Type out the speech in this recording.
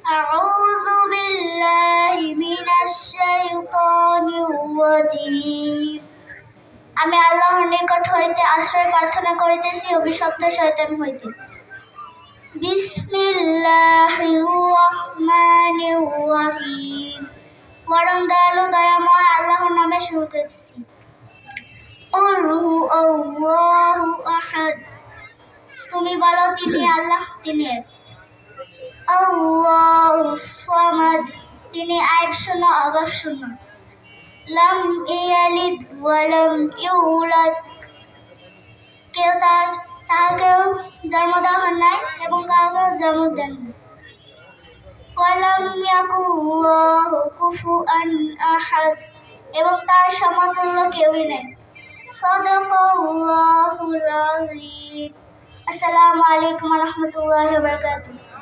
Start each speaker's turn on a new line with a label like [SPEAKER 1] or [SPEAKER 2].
[SPEAKER 1] أعوذ بالله من الشيطان الرجيم আমি আল্লাহর নিকট হইতে আশ্রয় প্রার্থনা করিতেছি অভিশপ্ত শয়তান হইতে। বিসমিল্লাহির রহমানির রহিম। পরম দয়ালু দয়াময় আল্লাহর নামে শুরু করছি। কুল হুয়াল্লাহু আহাদ। তুমি বলো তিনি আল্লাহ, তিনি এক। আল্লাহুস সামাদ, তিনি আয়াব শূন্য অভাব শূন্য। লাম ইয়ালিদ ওয়া লাম ইউলাদ, তাহাকেও জন্ম দেওয়া হয় নাই এবং কাউকেও জন্ম দেন না। ওয়া লাম ইয়াকুল লাহু কুফুয়ান আহাদ, এবং তার সমতুল্য কেউই নেই। সাদাকাল্লাহুল আযীম। আসসালামু আলাইকুম ওয়া রাহমাতুল্লাহি ওয়া বারাকাতুহু।